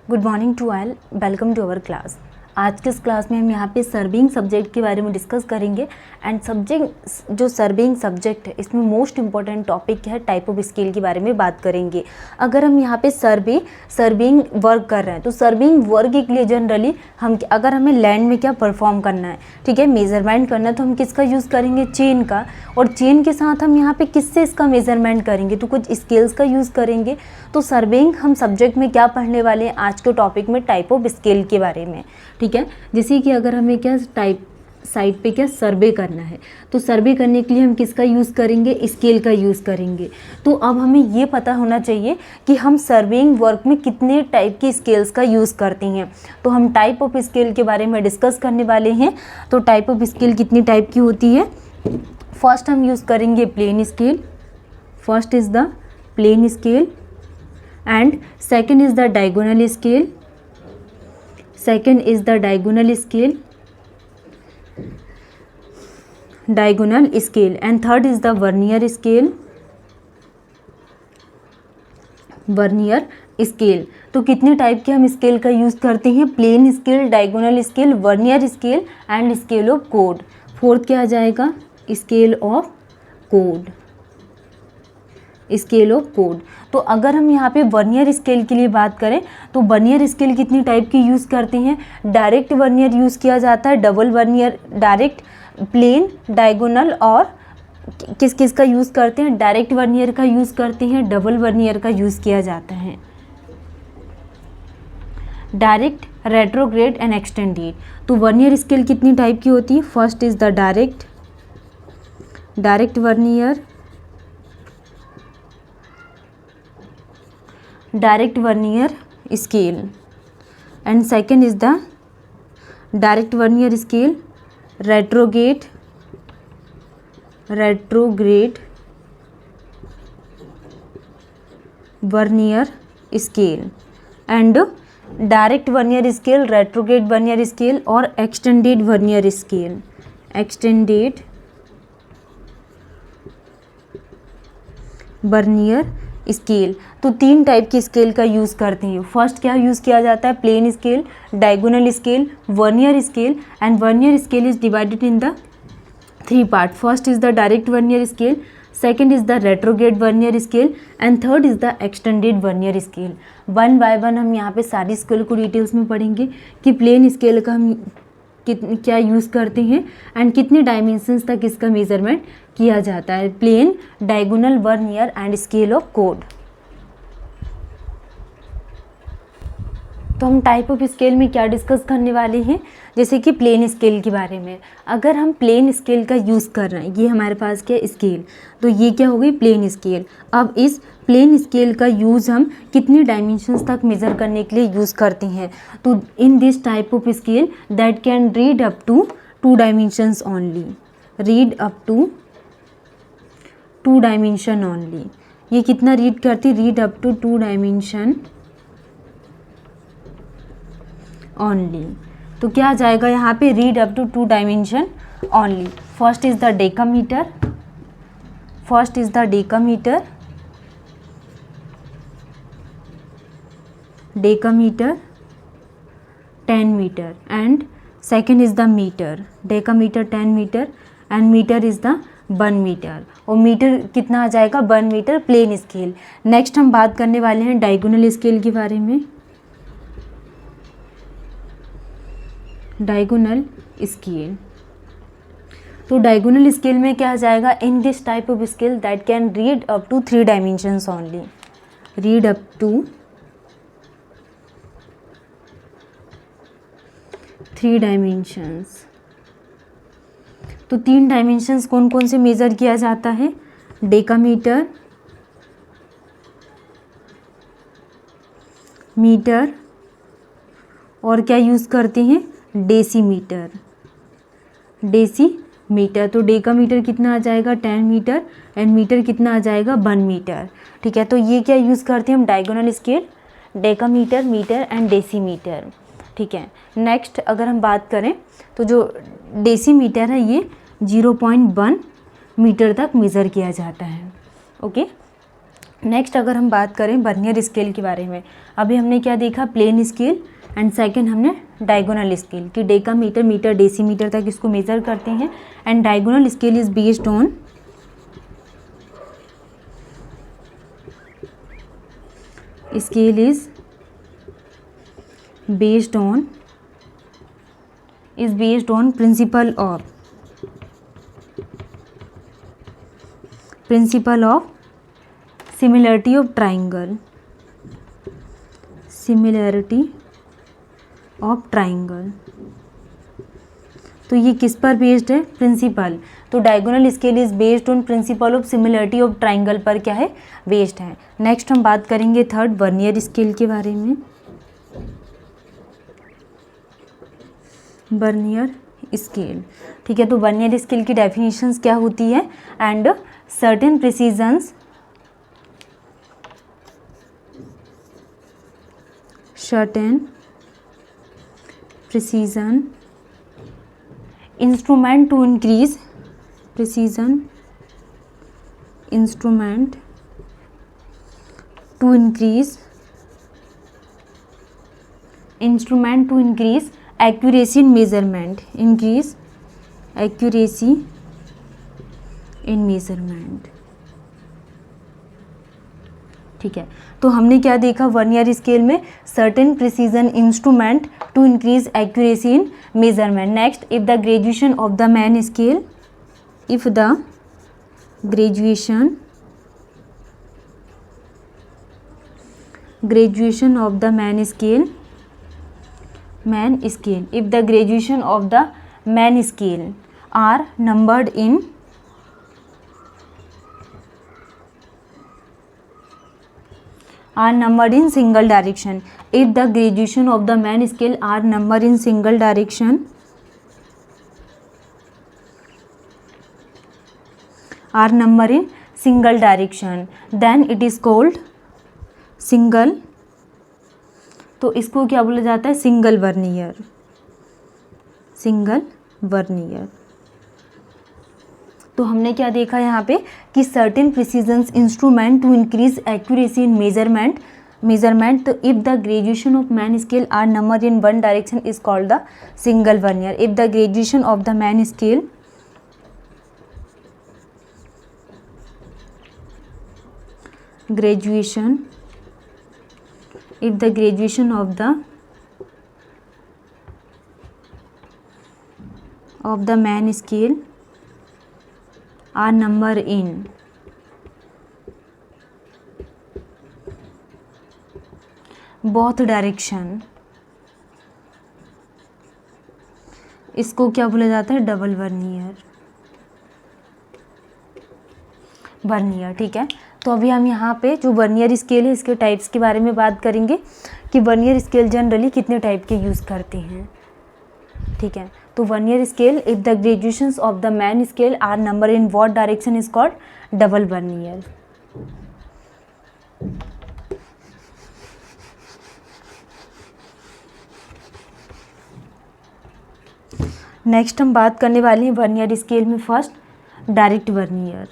Good morning to all, welcome to our class. आज के इस क्लास में हम यहाँ पे सर्विंग सब्जेक्ट के बारे में डिस्कस करेंगे। एंड सब्जेक्ट जो सर्विंग सब्जेक्ट है इसमें मोस्ट इंपॉर्टेंट टॉपिक है टाइप ऑफ स्केल के बारे में बात करेंगे। अगर हम यहाँ पे सर्विंग वर्क कर रहे हैं तो सर्विंग वर्क के लिए जनरली हम अगर हमें लैंड में क्या परफॉर्म करना है, ठीक है, मेजरमेंट करना है, तो हम किसका यूज़ करेंगे, चेन का। और चेन के साथ हम यहाँ पे किससे इसका मेजरमेंट करेंगे, तो कुछ स्केल्स का यूज़ करेंगे। तो सर्विंग हम सब्जेक्ट में क्या पढ़ने वाले हैं आज के टॉपिक में, टाइप ऑफ स्केल के बारे में, ठीक है। जैसे कि अगर हमें क्या साइट पे क्या सर्वे करना है तो सर्वे करने के लिए हम किसका यूज़ करेंगे, स्केल का यूज़ करेंगे। तो अब हमें ये पता होना चाहिए कि हम सर्वेइंग वर्क में कितने टाइप की स्केल्स का यूज़ करते हैं। तो हम टाइप ऑफ स्केल के बारे में डिस्कस करने वाले हैं। तो टाइप ऑफ स्केल कितनी टाइप की होती है। फर्स्ट हम यूज़ करेंगे plane scale. First is the plane scale and second is the diagonal scale. Second is the diagonal scale, and third is the vernier scale, तो कितने टाइप के हम स्केल का यूज़ करते हैं, plane scale, diagonal scale, vernier scale and scale of कोड। Fourth क्या आ जाएगा, स्केल ऑफ कोड। तो अगर हम यहाँ पे वर्नियर स्केल के लिए बात करें तो वर्नियर स्केल कितनी टाइप की यूज़ करते हैं, डायरेक्ट वर्नियर यूज़ किया जाता है, double vernier, direct, plane, diagonal, और किस किस का यूज़ करते हैं, डायरेक्ट वर्नियर का यूज़ करते हैं, डबल वर्नियर का यूज़ किया जाता है। Direct, retrograde and extended. तो वर्नियर स्केल कितनी टाइप की होती है, first is the direct vernier scale, and second is the direct vernier scale, retrograde vernier scale, and direct vernier scale, retrograde vernier scale और extended vernier scale, vernier scale. तो तीन type की scale का use करते हैं। First क्या use किया जाता है, plane scale, diagonal scale, vernier scale, and vernier scale is divided in the three part. First is the direct vernier scale, second is the retrograde vernier scale, and third is the extended vernier scale. One by one हम यहाँ पे सारी scale को details में पढ़ेंगे कि plain scale का हम क्या यूज़ करते हैं एंड कितने डायमेंशंस तक इसका मेजरमेंट किया जाता है, plane, diagonal, vernier and scale of कोड। तो हम टाइप ऑफ स्केल में क्या डिस्कस करने वाले हैं, जैसे कि प्लेन स्केल के बारे में। अगर हम प्लेन स्केल का यूज़ कर रहे हैं, ये हमारे पास क्या स्केल, तो ये क्या हो गई प्लेन स्केल। अब इस प्लेन स्केल का यूज़ हम कितने डायमेंशंस तक मेज़र करने के लिए यूज़ करते हैं, तो in this type of scale that can read up to 2 dimensions only, read up to 2 dimension only. ये कितना रीड करती, read up to 2 dimension only. तो क्या आ जाएगा यहाँ पे, read up to 2 dimension only. First is the decametre, decametre 10 metre, and second is the metre, decametre 10 metre, and metre is the 1 metre, और मीटर कितना आ जाएगा, 1 मीटर, प्लेन स्केल। नेक्स्ट हम बात करने वाले हैं डायगोनल स्केल के बारे में। डायगोनल स्केल, तो डायगोनल स्केल में क्या आ जाएगा, in this type of scale that can read up to 3 dimensions only, read up to 3 dimensions. तो 3 डायमेंशंस कौन कौन से मेज़र किया जाता है, डेकामीटर, मीटर, और क्या यूज़ करते हैं, डेसीमीटर। तो डेकामीटर कितना आ जाएगा, 10 मीटर, एंड मीटर कितना आ जाएगा, 1 मीटर, ठीक है। तो ये क्या यूज़ करते हैं हम, diagonal scale, decametre, metre and decimetre, ठीक है। नेक्स्ट अगर हम बात करें तो जो डेसीमीटर है ये 0.1 मीटर तक मेज़र किया जाता है, ओके। नेक्स्ट अगर हम बात करें वर्नियर स्केल के बारे में, अभी हमने क्या देखा, प्लेन स्केल, एंड सेकंड हमने डायगोनल स्केल कि डेकामीटर, मीटर, डेसीमीटर तक इसको मेजर करते हैं। And diagonal scale is based on scale is based on principle of similarity of triangle, तो ये किस पर बेस्ड है, प्रिंसिपल। तो diagonal scale is based on principle of similarity of triangle पर क्या है, बेस्ड है। नेक्स्ट हम बात करेंगे थर्ड वर्नियर स्केल के बारे में। वर्नियर स्केल, ठीक है। तो वर्नियर स्केल की डेफिनेशंस क्या होती है, and certain precisions, instrument to increase accuracy in measurement, ठीक है। तो हमने क्या देखा वर्नियर स्केल में, certain precision instrument to increase accuracy in measurement. Next, if the graduation of the main scale, graduation of the man scale, if the graduation of the man scale are numbered in single direction, if the graduation of the man scale are numbered in single direction, then it is called single, तो इसको क्या बोला जाता है, single vernier. तो हमने क्या देखा यहाँ पे कि certain precisions instrument to increase accuracy in measurement, तो if the graduation of main scale are number in one direction is called the single vernier. If the graduation of the main scale if the graduation of the man scale are number in both direction, इसको क्या बोला जाता है, double vernier, ठीक है। तो अभी हम यहाँ पे जो वर्नियर स्केल है इसके टाइप्स के बारे में बात करेंगे कि वर्नियर स्केल जनरली कितने टाइप के यूज़ करते हैं, ठीक है। तो vernier scale, if the graduations of the main scale are number in what direction is called double vernier. Next हम बात करने वाले हैं वर्नियर स्केल में first direct vernier.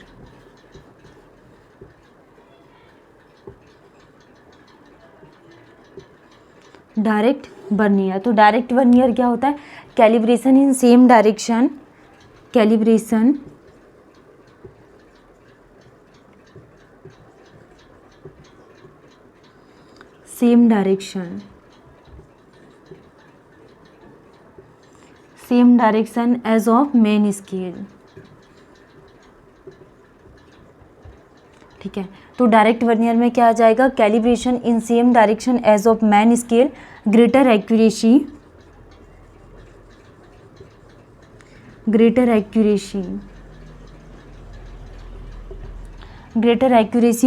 Direct vernier, तो डायरेक्ट वर्नियर क्या होता है, calibration in same direction, same direction as of main scale, ठीक है। तो डायरेक्ट वर्नियर में क्या आ जाएगा, calibration in same direction as of main scale, greater accuracy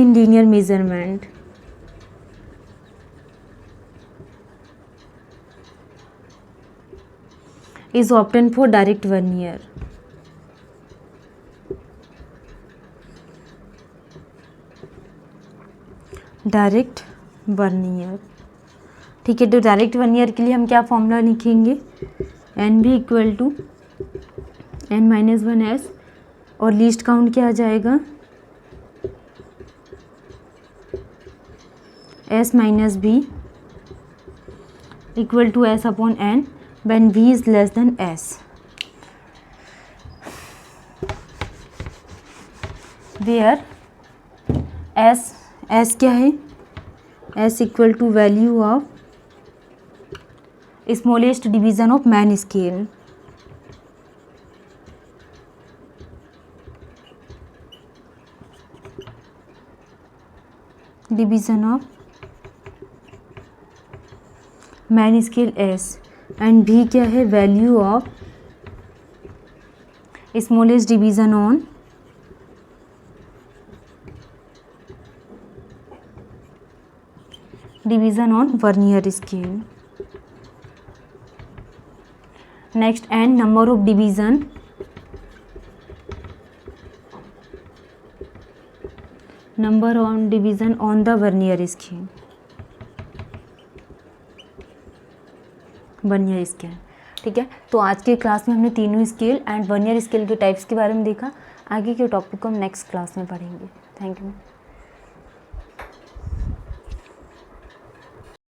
in linear measurement, is obtained for direct vernier। Direct vernier, ठीक है। तो डायरेक्ट वर्नियर के लिए हम क्या फॉर्मूला लिखेंगे, एन भी इक्वल टू n-1s, और लीस्ट काउंट क्या आ जाएगा, S minus B equal to S upon N when V is less than S. Where S क्या है? S equal to value of smallest division of man scale. Division of man scale S and V क्या है? Value of smallest division on vernier scale. Next, and number of division on the vernier scale. Vernier scale, ठीक है। तो आज के class में हमने तीनों स्केल एंड वर्नियर स्केल के टाइप्स के बारे में देखा। आगे के टॉपिक को हम नेक्स्ट क्लास में पढ़ेंगे। Thank you.